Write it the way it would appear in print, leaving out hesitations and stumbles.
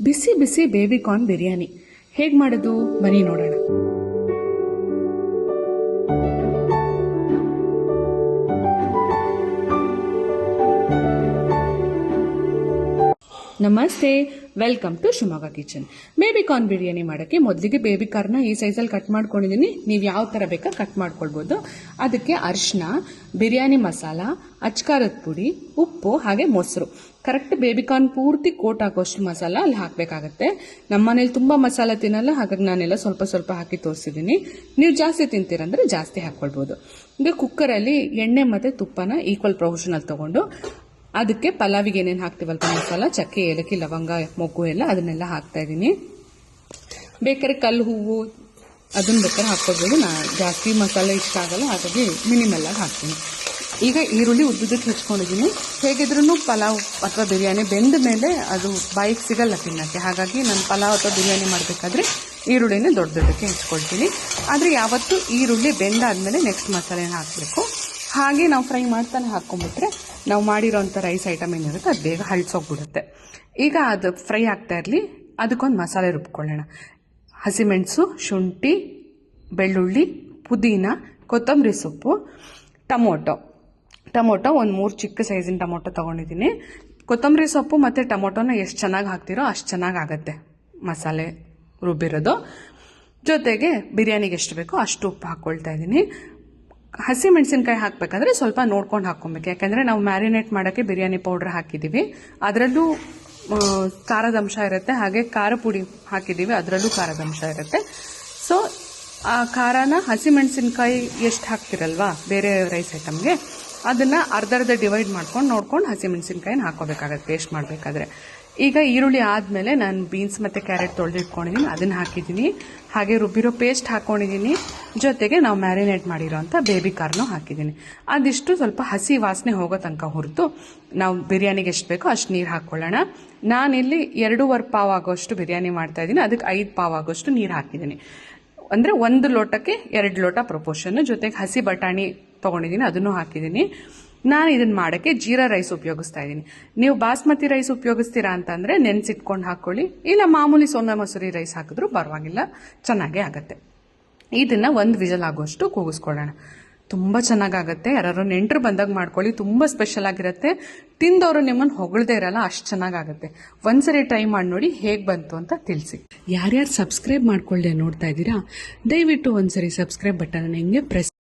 ಬಿಸಿ ಬಿಸಿ baby corn biryani ಹೇಗೆ ಮಾಡೋದು ಬನ್ನಿ ನೋಡೋಣ. ನಮಸ್ತೆ, welcome to Shivamogga kitchen. Baby corn biryani ಮಾಡೋಕ್ಕೆ ಮೊದಲಿಗೆ ಬೇಬಿ ಕಾರ್ನ ಈ ಸೈಜಲ್ಲಿ ಕಟ್ ಮಾಡ್ಕೊಂಡಿದ್ದೀನಿ. ನೀವು ಯಾವ ಥರ ಬೇಕಾ ಕಟ್ ಮಾಡ್ಕೊಳ್ಬೋದು. ಅದಕ್ಕೆ ಅರಿಶಿನ, ಬಿರಿಯಾನಿ ಮಸಾಲ, ಅಚ್ಕಾರದ ಪುಡಿ, ಉಪ್ಪು ಹಾಗೆ ಮೊಸರು, ಕರೆಕ್ಟ್ ಬೇಬಿ ಕಾರ್ನ್ ಪೂರ್ತಿ ಕೋಟ್ ಹಾಕೋಷ್ಟು ಮಸಾಲ ಅಲ್ಲಿ ಹಾಕಬೇಕಾಗತ್ತೆ. ನಮ್ಮ ಮನೇಲಿ ತುಂಬ ಮಸಾಲ ತಿನ್ನಲ್ಲ, ಹಾಗಾಗಿ ನಾನೆಲ್ಲ ಸ್ವಲ್ಪ ಸ್ವಲ್ಪ ಹಾಕಿ ತೋರಿಸಿದ್ದೀನಿ. ನೀವು ಜಾಸ್ತಿ ತಿಂತೀರಂದ್ರೆ ಜಾಸ್ತಿ ಹಾಕ್ಕೊಳ್ಬೋದು. ಈಗ ಕುಕ್ಕರಲ್ಲಿ ಎಣ್ಣೆ ಮತ್ತು ತುಪ್ಪನ ಈಕ್ವಲ್ ಪ್ರೊಪೋರ್ಷನಲ್ಲಿ ತಗೊಂಡು ಅದಕ್ಕೆ ಪಲಾವಿಗೆ ಏನೇನು ಹಾಕ್ತೀವಲ್ಪ ಮಸಾಲ, ಚಕ್ಕೆ, ಏಲಕ್ಕಿ, ಲವಂಗ, ಮೊಗ್ಗು ಎಲ್ಲ ಅದನ್ನೆಲ್ಲ ಹಾಕ್ತಾ ಇದ್ದೀನಿ. ಬೇಕಾದ್ರೆ ಕಲ್ಲು ಹೂವು ಅದನ್ನ ಬೇಕಾದ್ರೆ ಹಾಕ್ಕೊಳ್ಬೋದು. ಜಾಸ್ತಿ ಮಸಾಲೆ ಇಷ್ಟ ಆಗಲ್ಲ, ಹಾಗಾಗಿ ಮಿನಿಮಲ್ ಆಗಿ ಹಾಕ್ತೀನಿ. ಈಗ ಈರುಳ್ಳಿ ಉದ್ದುದಕ್ಕೆ ಹೆಚ್ಕೊಂಡಿದ್ದೀನಿ. ಹೇಗಿದ್ರೂ ಪಲಾವ್ ಅಥವಾ ಬಿರಿಯಾನಿ ಬೆಂದ ಮೇಲೆ ಅದು ಬಾಯಿಗೆ ಸಿಗಲ್ಲ ತಿನ್ನೋಕ್ಕೆ, ಹಾಗಾಗಿ ನಾನು ಪಲಾವ್ ಅಥವಾ ಬಿರಿಯಾನಿ ಮಾಡಬೇಕಾದ್ರೆ ಈರುಳ್ಳಿನ ದೊಡ್ಡದಕ್ಕೆ ಹೆಚ್ಕೊಳ್ತೀನಿ. ಆದರೆ ಯಾವತ್ತೂ ಈರುಳ್ಳಿ ಬೆಂದಾದ್ಮೇಲೆ ನೆಕ್ಸ್ಟ್ ಮಸಾಲೆನ ಹಾಕಬೇಕು. ಹಾಗೆ ನಾವು ಫ್ರೈ ಮಾಡ್ತಾನೆ ಹಾಕ್ಕೊಂಡ್ಬಿಟ್ರೆ ನಾವು ಮಾಡಿರೋಂಥ ರೈಸ್ ಐಟಮ್ ಏನಿರುತ್ತೆ ಅದು ಬೇಗ ಹಳ್ಸೋಗ್ಬಿಡುತ್ತೆ. ಈಗ ಅದು ಫ್ರೈ ಆಗ್ತಾ ಇರಲಿ, ಅದಕ್ಕೊಂದು ಮಸಾಲೆ ರುಬ್ಕೊಳ್ಳೋಣ. ಹಸಿಮೆಣಸು, ಶುಂಠಿ, ಬೆಳ್ಳುಳ್ಳಿ, ಪುದೀನ, ಕೊತ್ತಂಬರಿ ಸೊಪ್ಪು, ಟೊಮೊಟೊ ಒಂದು 3 ಚಿಕ್ಕ ಸೈಜಿನ ಟೊಮೊಟೊ ತೊಗೊಂಡಿದ್ದೀನಿ. ಕೊತ್ತಂಬರಿ ಸೊಪ್ಪು ಮತ್ತು ಟೊಮೊಟೊನ ಎಷ್ಟು ಚೆನ್ನಾಗಿ ಹಾಕ್ತಿರೋ ಅಷ್ಟು ಚೆನ್ನಾಗಿ ಆಗುತ್ತೆ ಮಸಾಲೆ ರುಬ್ಬಿರೋದು. ಜೊತೆಗೆ ಬಿರಿಯಾನಿಗೆ ಎಷ್ಟು ಬೇಕೋ ಅಷ್ಟು ಉಪ್ಪು ಹಾಕ್ಕೊಳ್ತಾ ಇದ್ದೀನಿ. ಹಸಿ ಮೆಣಸಿನ್ಕಾಯಿ ಹಾಕಬೇಕಾದ್ರೆ ಸ್ವಲ್ಪ ನೋಡ್ಕೊಂಡು ಹಾಕ್ಕೊಬೇಕು, ಯಾಕಂದರೆ ನಾವು ಮ್ಯಾರಿನೇಟ್ ಮಾಡೋಕ್ಕೆ ಬಿರಿಯಾನಿ ಪೌಡ್ರ್ ಹಾಕಿದ್ದೀವಿ, ಅದರಲ್ಲೂ ಖಾರದ ಅಂಶ ಇರುತ್ತೆ. ಹಾಗೆ ಖಾರ ಪುಡಿ ಹಾಕಿದ್ದೀವಿ, ಅದರಲ್ಲೂ ಖಾರದ ಅಂಶ ಇರುತ್ತೆ. ಸೊ ಆ ಖಾರನ ಹಸಿ ಮೆಣಸಿನ್ಕಾಯಿ ಎಷ್ಟು ಹಾಕ್ತಿರಲ್ವಾ ಬೇರೆ ರೈಸ್ ಐಟಮ್ಗೆ, ಅದನ್ನು ಅರ್ಧ ಡಿವೈಡ್ ಮಾಡ್ಕೊಂಡು ನೋಡ್ಕೊಂಡು ಹಸಿ ಮೆಣಸಿನ್ಕಾಯಿನ ಹಾಕೋಬೇಕಾಗತ್ತೆ ಪೇಸ್ಟ್ ಮಾಡಬೇಕಾದ್ರೆ. ಈಗ ಈರುಳ್ಳಿ ಆದಮೇಲೆ ನಾನು ಬೀನ್ಸ್ ಮತ್ತು ಕ್ಯಾರೆಟ್ ತೊಳೆದಿಟ್ಕೊಂಡಿದ್ದೀನಿ, ಅದನ್ನು ಹಾಕಿದ್ದೀನಿ. ಹಾಗೆ ರುಬ್ಬಿರೋ ಪೇಸ್ಟ್ ಹಾಕ್ಕೊಂಡಿದ್ದೀನಿ. ಜೊತೆಗೆ ನಾವು ಮ್ಯಾರಿನೇಟ್ ಮಾಡಿರೋ ಅಂಥ ಬೇಬಿ ಕಾರ್ನು ಹಾಕಿದ್ದೀನಿ. ಅದಿಷ್ಟು ಸ್ವಲ್ಪ ಹಸಿ ವಾಸನೆ ಹೋಗೋ ತನಕ ಹುರಿದು ನಾವು ಬಿರಿಯಾನಿಗೆ ಎಷ್ಟು ಬೇಕೋ ಅಷ್ಟು ನೀರು ಹಾಕ್ಕೊಳ್ಳೋಣ. ನಾನಿಲ್ಲಿ 2.5 ಪಾವ್ ಆಗೋಷ್ಟು ಬಿರಿಯಾನಿ ಮಾಡ್ತಾಯಿದ್ದೀನಿ, ಅದಕ್ಕೆ 5 ಪಾವ್ ಆಗೋಷ್ಟು ನೀರು ಹಾಕಿದ್ದೀನಿ. ಅಂದರೆ 1 ಲೋಟಕ್ಕೆ 2 ಲೋಟ ಪ್ರಪೋರ್ಷನ್. ಜೊತೆಗೆ ಹಸಿ ಬಟಾಣಿ ತೊಗೊಂಡಿದ್ದೀನಿ, ಅದನ್ನು ಹಾಕಿದ್ದೀನಿ. ನಾನು ಇದನ್ನು ಮಾಡೋಕ್ಕೆ ಜೀರಾ ರೈಸ್ ಉಪಯೋಗಿಸ್ತಾ ಇದ್ದೀನಿ. ನೀವು ಬಾಸ್ಮತಿ ರೈಸ್ ಉಪಯೋಗಿಸ್ತೀರಾ ಅಂತಂದರೆ ನೆನೆಸಿಟ್ಕೊಂಡು ಹಾಕ್ಕೊಳ್ಳಿ, ಇಲ್ಲ ಮಾಮೂಲಿ ಸೋನಾ ಮಸೂರಿ ರೈಸ್ ಹಾಕಿದ್ರೂ ಪರವಾಗಿಲ್ಲ, ಚೆನ್ನಾಗೇ ಆಗುತ್ತೆ. ಇದನ್ನು 1 ವಿಜಲ್ ಆಗೋಷ್ಟು ಕೂಗಿಸ್ಕೊಳ್ಳೋಣ. ತುಂಬ ಚೆನ್ನಾಗಾಗುತ್ತೆ. ಯಾರು ನೆಂಟರು ಬಂದಾಗ ಮಾಡ್ಕೊಳ್ಳಿ, ತುಂಬ ಸ್ಪೆಷಲ್ ಆಗಿರುತ್ತೆ. ತಿಂದವರು ನಿಮ್ಮನ್ನು ಹೊಗಳದೇ ಇರಲ್ಲ, ಅಷ್ಟು ಚೆನ್ನಾಗಾಗುತ್ತೆ. ಒಂದ್ಸರಿ ಟ್ರೈ ಮಾಡಿ ನೋಡಿ ಹೇಗೆ ಬಂತು ಅಂತ ತಿಳಿಸಿ. ಯಾರ್ಯಾರು ಸಬ್ಸ್ಕ್ರೈಬ್ ಮಾಡ್ಕೊಳ್ಳದೆ ನೋಡ್ತಾ ಇದ್ದೀರಾ, ದಯವಿಟ್ಟು ಒಂದ್ಸರಿ ಸಬ್ಸ್ಕ್ರೈಬ್ ಬಟನ್ ಹಿಂಗೆ ಪ್ರೆಸ್